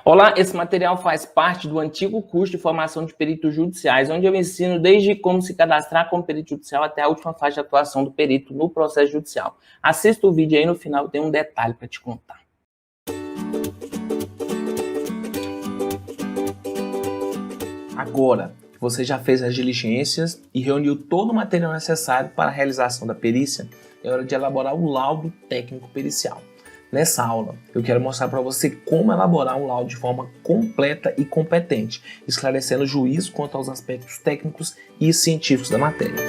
Olá, esse material faz parte do antigo curso de formação de peritos judiciais, onde eu ensino desde como se cadastrar como perito judicial até a última fase de atuação do perito no processo judicial. Assista o vídeo aí, no final tem um detalhe para te contar. Agora que você já fez as diligências e reuniu todo o material necessário para a realização da perícia, é hora de elaborar o laudo técnico pericial. Nessa aula, eu quero mostrar para você como elaborar um laudo de forma completa e competente, esclarecendo o juízo quanto aos aspectos técnicos e científicos da matéria.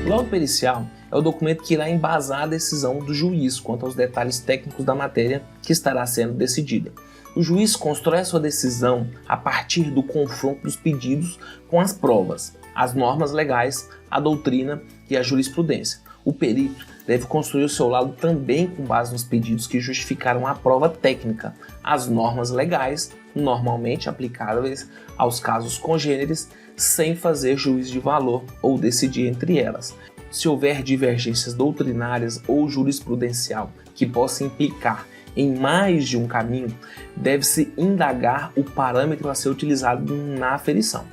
O laudo pericial é o documento que irá embasar a decisão do juiz quanto aos detalhes técnicos da matéria que estará sendo decidida. O juiz constrói a sua decisão a partir do confronto dos pedidos com as provas, as normas legais, a doutrina e a jurisprudência. O perito deve construir o seu laudo também com base nos pedidos que justificaram a prova técnica, as normas legais, normalmente aplicáveis aos casos congêneres, sem fazer juízo de valor ou decidir entre elas. Se houver divergências doutrinárias ou jurisprudencial que possam implicar em mais de um caminho, deve-se indagar o parâmetro a ser utilizado na aferição.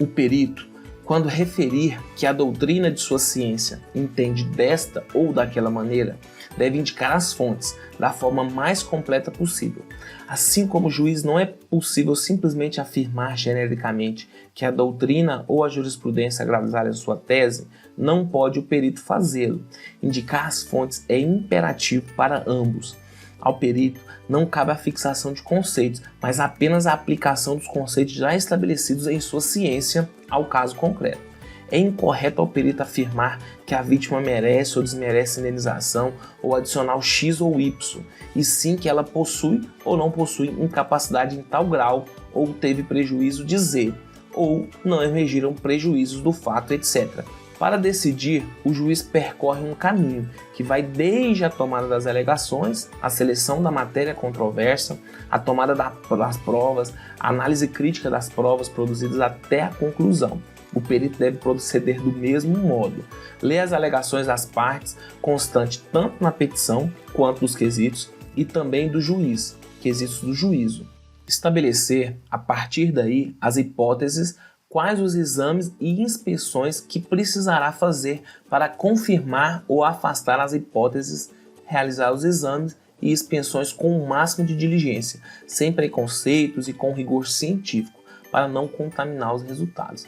O perito, quando referir que a doutrina de sua ciência entende desta ou daquela maneira, deve indicar as fontes da forma mais completa possível. Assim como o juiz, não é possível simplesmente afirmar genericamente que a doutrina ou a jurisprudência agravária sua tese, não pode o perito fazê-lo. Indicar as fontes é imperativo para ambos. Ao perito não cabe a fixação de conceitos, mas apenas a aplicação dos conceitos já estabelecidos em sua ciência ao caso concreto. É incorreto ao perito afirmar que a vítima merece ou desmerece indenização ou adicional X ou Y, e sim que ela possui ou não possui incapacidade em tal grau, ou teve prejuízo de Z, ou não emergiram prejuízos do fato, etc. Para decidir, o juiz percorre um caminho que vai desde a tomada das alegações, a seleção da matéria controversa, a tomada das provas, a análise crítica das provas produzidas até a conclusão. O perito deve proceder do mesmo modo. Ler as alegações das partes, constante tanto na petição quanto nos quesitos, e também do juiz, quesitos do juízo. Estabelecer, a partir daí, as hipóteses, quais os exames e inspeções que precisará fazer para confirmar ou afastar as hipóteses, realizar os exames e inspeções com o máximo de diligência, sem preconceitos e com rigor científico, para não contaminar os resultados.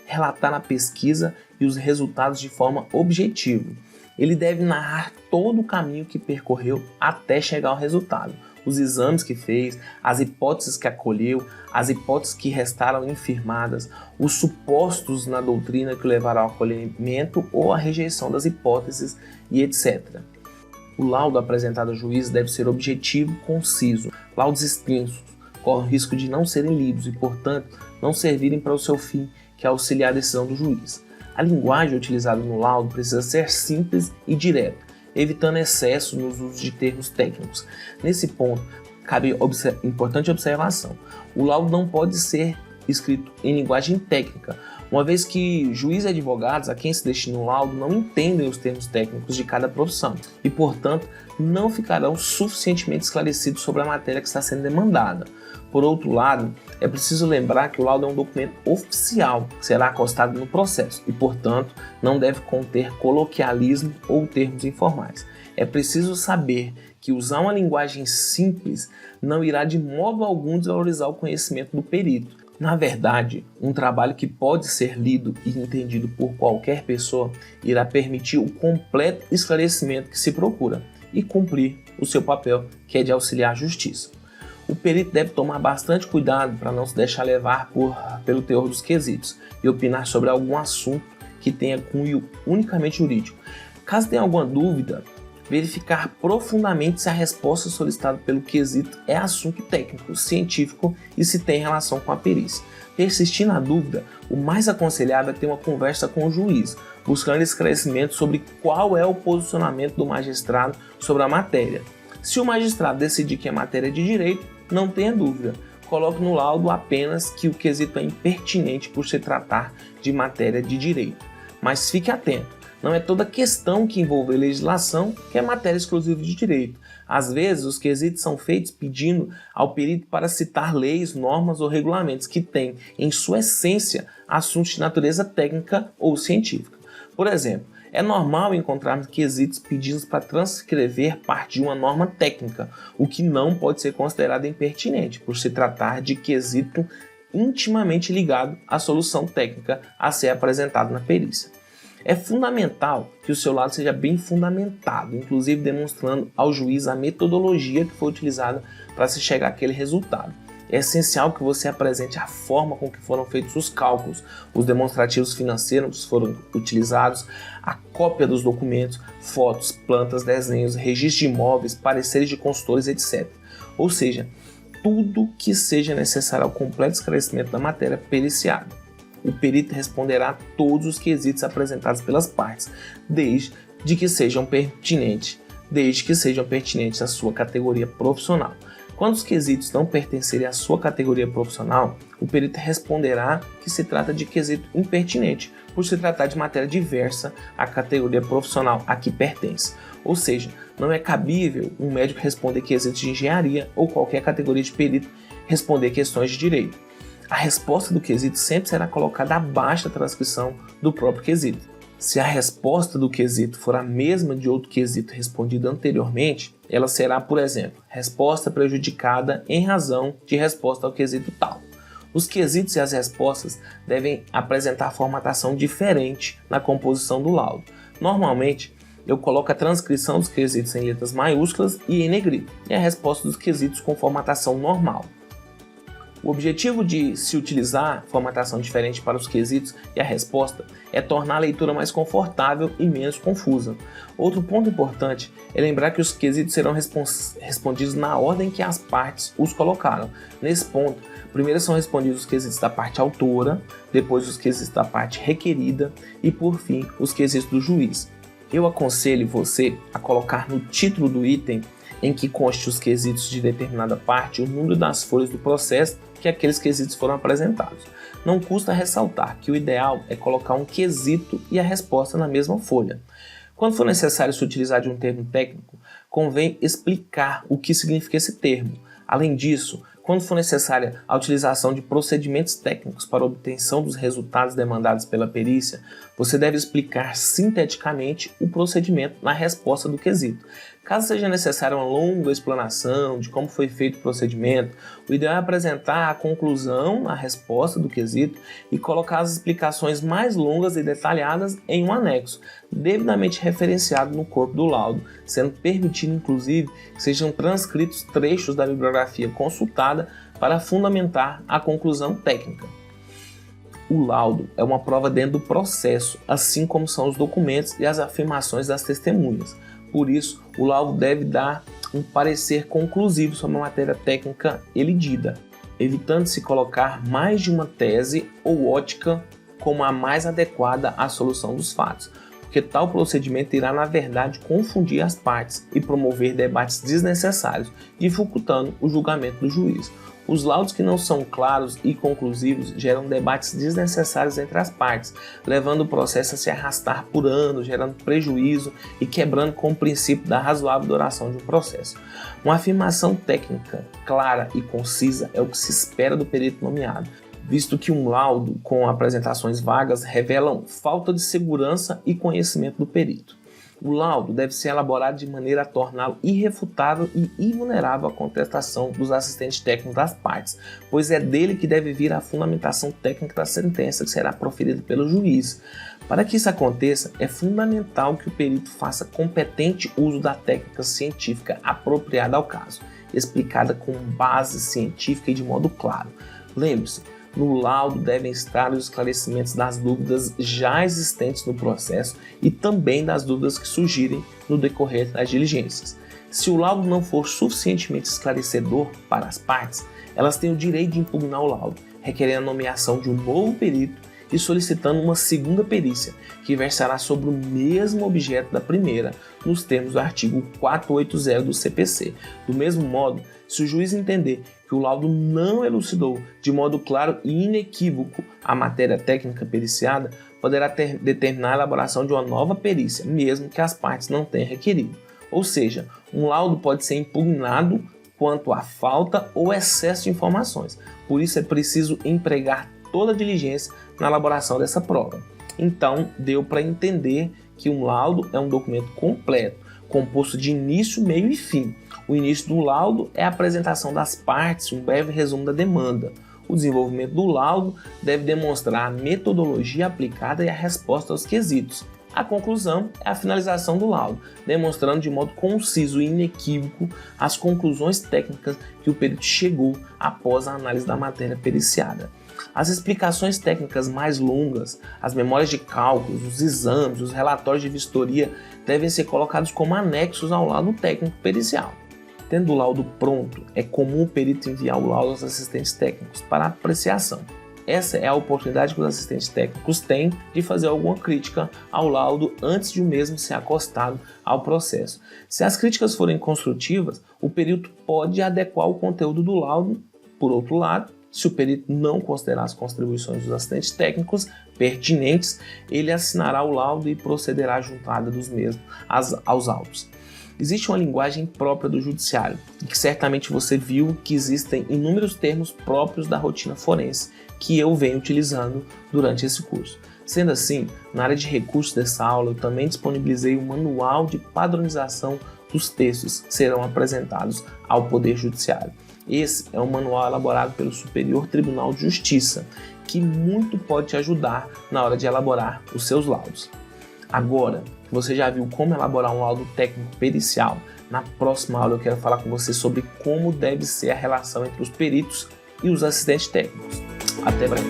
Relatar a pesquisa e os resultados de forma objetiva. Ele deve narrar todo o caminho que percorreu até chegar ao resultado, os exames que fez, as hipóteses que acolheu, as hipóteses que restaram infirmadas, os supostos na doutrina que levaram ao acolhimento ou à rejeição das hipóteses e etc. O laudo apresentado ao juiz deve ser objetivo e conciso. Laudos extensos correm o risco de não serem lidos e, portanto, não servirem para o seu fim, que é auxiliar a decisão do juiz. A linguagem utilizada no laudo precisa ser simples e direta, evitando excesso nos usos de termos técnicos. Nesse ponto, cabe importante observação. O laudo não pode ser escrito em linguagem técnica, uma vez que juízes e advogados a quem se destina o laudo não entendem os termos técnicos de cada profissão e, portanto, não ficarão suficientemente esclarecidos sobre a matéria que está sendo demandada. Por outro lado, é preciso lembrar que o laudo é um documento oficial que será acostado no processo e, portanto, não deve conter coloquialismo ou termos informais. É preciso saber que usar uma linguagem simples não irá de modo algum desvalorizar o conhecimento do perito. Na verdade, um trabalho que pode ser lido e entendido por qualquer pessoa irá permitir o completo esclarecimento que se procura e cumprir o seu papel, que é de auxiliar a justiça. O perito deve tomar bastante cuidado para não se deixar levar pelo teor dos quesitos e opinar sobre algum assunto que tenha cunho unicamente jurídico. Caso tenha alguma dúvida, verificar profundamente se a resposta solicitada pelo quesito é assunto técnico, científico e se tem relação com a perícia. Persistir na dúvida, o mais aconselhável é ter uma conversa com o juiz, buscando esclarecimento sobre qual é o posicionamento do magistrado sobre a matéria. Se o magistrado decidir que é matéria de direito, não tenha dúvida, coloque no laudo apenas que o quesito é impertinente por se tratar de matéria de direito. Mas fique atento, Não é toda questão que envolve legislação que é matéria exclusiva de direito. Às vezes, os quesitos são feitos pedindo ao perito para citar leis, normas ou regulamentos que têm, em sua essência, assuntos de natureza técnica ou científica. Por exemplo, é normal encontrarmos quesitos pedidos para transcrever parte de uma norma técnica, o que não pode ser considerado impertinente, por se tratar de quesito intimamente ligado à solução técnica a ser apresentada na perícia. É fundamental que o seu lado seja bem fundamentado, inclusive demonstrando ao juiz a metodologia que foi utilizada para se chegar àquele resultado. É essencial que você apresente a forma com que foram feitos os cálculos, os demonstrativos financeiros que foram utilizados, a cópia dos documentos, fotos, plantas, desenhos, registros de imóveis, pareceres de consultores, etc. Ou seja, tudo que seja necessário ao completo esclarecimento da matéria periciada. O perito responderá a todos os quesitos apresentados pelas partes, desde que sejam pertinentes à sua categoria profissional. Quando os quesitos não pertencerem à sua categoria profissional, o perito responderá que se trata de quesito impertinente, por se tratar de matéria diversa à categoria profissional a que pertence. Ou seja, não é cabível um médico responder quesitos de engenharia ou qualquer categoria de perito responder questões de direito. A resposta do quesito sempre será colocada abaixo da transcrição do próprio quesito. Se a resposta do quesito for a mesma de outro quesito respondido anteriormente, ela será, por exemplo, resposta prejudicada em razão de resposta ao quesito tal. Os quesitos e as respostas devem apresentar formatação diferente na composição do laudo. Normalmente, eu coloco a transcrição dos quesitos em letras maiúsculas e em negrito, e a resposta dos quesitos com formatação normal. O objetivo de se utilizar formatação diferente para os quesitos e a resposta é tornar a leitura mais confortável e menos confusa. Outro ponto importante é lembrar que os quesitos serão respondidos na ordem que as partes os colocaram. Nesse ponto, primeiro são respondidos os quesitos da parte autora, depois os quesitos da parte requerida e, por fim, os quesitos do juiz. Eu aconselho você a colocar no título do item em que conste os quesitos de determinada parte o número das folhas do processo que aqueles quesitos foram apresentados. Não custa ressaltar que o ideal é colocar um quesito e a resposta na mesma folha. Quando for necessário se utilizar de um termo técnico, convém explicar o que significa esse termo. Além disso, quando for necessária a utilização de procedimentos técnicos para a obtenção dos resultados demandados pela perícia, você deve explicar sinteticamente o procedimento na resposta do quesito. Caso seja necessária uma longa explanação de como foi feito o procedimento, o ideal é apresentar a conclusão na resposta do quesito e colocar as explicações mais longas e detalhadas em um anexo, devidamente referenciado no corpo do laudo, sendo permitido inclusive que sejam transcritos trechos da bibliografia consultada para fundamentar a conclusão técnica. O laudo é uma prova dentro do processo, assim como são os documentos e as afirmações das testemunhas. Por isso, o laudo deve dar um parecer conclusivo sobre a matéria técnica elidida, evitando-se colocar mais de uma tese ou ótica como a mais adequada à solução dos fatos, porque tal procedimento irá, na verdade, confundir as partes e promover debates desnecessários, dificultando o julgamento do juiz. Os laudos que não são claros e conclusivos geram debates desnecessários entre as partes, levando o processo a se arrastar por anos, gerando prejuízo e quebrando com o princípio da razoável duração de um processo. Uma afirmação técnica clara e concisa é o que se espera do perito nomeado, visto que um laudo com apresentações vagas revelam falta de segurança e conhecimento do perito. O laudo deve ser elaborado de maneira a torná-lo irrefutável e invulnerável à contestação dos assistentes técnicos das partes, pois é dele que deve vir a fundamentação técnica da sentença que será proferida pelo juiz. Para que isso aconteça, é fundamental que o perito faça competente uso da técnica científica apropriada ao caso, explicada com base científica e de modo claro. Lembre-se, no laudo devem estar os esclarecimentos das dúvidas já existentes no processo e também das dúvidas que surgirem no decorrer das diligências. Se o laudo não for suficientemente esclarecedor para as partes, elas têm o direito de impugnar o laudo, requerendo a nomeação de um novo perito e solicitando uma segunda perícia, que versará sobre o mesmo objeto da primeira, nos termos do artigo 480 do CPC. Do mesmo modo, se o juiz entender que o laudo não elucidou de modo claro e inequívoco a matéria técnica periciada, poderá determinar a elaboração de uma nova perícia, mesmo que as partes não tenham requerido. Ou seja, um laudo pode ser impugnado quanto à falta ou excesso de informações. Por isso é preciso empregar toda a diligência na elaboração dessa prova. Então, deu para entender que um laudo é um documento completo, composto de início, meio e fim. O início do laudo é a apresentação das partes, um breve resumo da demanda. O desenvolvimento do laudo deve demonstrar a metodologia aplicada e a resposta aos quesitos. A conclusão é a finalização do laudo, demonstrando de modo conciso e inequívoco as conclusões técnicas que o perito chegou após a análise da matéria periciada. As explicações técnicas mais longas, as memórias de cálculos, os exames, os relatórios de vistoria devem ser colocados como anexos ao laudo técnico pericial. Tendo o laudo pronto, é comum o perito enviar o laudo aos assistentes técnicos para apreciação. Essa é a oportunidade que os assistentes técnicos têm de fazer alguma crítica ao laudo antes de o mesmo ser acostado ao processo. Se as críticas forem construtivas, o perito pode adequar o conteúdo do laudo. Por outro lado, se o perito não considerar as contribuições dos assistentes técnicos pertinentes, ele assinará o laudo e procederá à juntada dos mesmos aos autos. Existe uma linguagem própria do judiciário, e que certamente você viu que existem inúmeros termos próprios da rotina forense que eu venho utilizando durante esse curso. Sendo assim, na área de recursos dessa aula, eu também disponibilizei um manual de padronização dos textos que serão apresentados ao Poder Judiciário. Esse é um manual elaborado pelo Superior Tribunal de Justiça, que muito pode te ajudar na hora de elaborar os seus laudos. Agora que você já viu como elaborar um laudo técnico pericial, na próxima aula eu quero falar com você sobre como deve ser a relação entre os peritos e os assistentes técnicos. Até breve!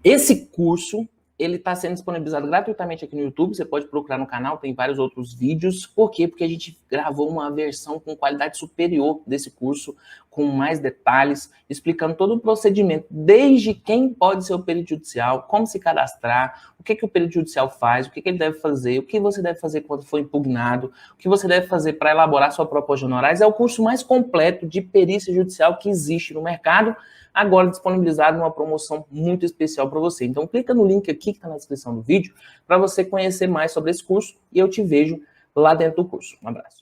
Esse curso ele está sendo disponibilizado gratuitamente aqui no YouTube, você pode procurar no canal, tem vários outros vídeos. Por quê? Porque a gente gravou uma versão com qualidade superior desse curso, com mais detalhes, explicando todo o procedimento, desde quem pode ser o perito judicial, como se cadastrar, o que o perito judicial faz, o que ele deve fazer, o que você deve fazer quando for impugnado, o que você deve fazer para elaborar sua proposta de honorários. É o curso mais completo de perícia judicial que existe no mercado, agora disponibilizado numa promoção muito especial para você. Então clica no link aqui que está na descrição do vídeo para você conhecer mais sobre esse curso e eu te vejo lá dentro do curso. Um abraço.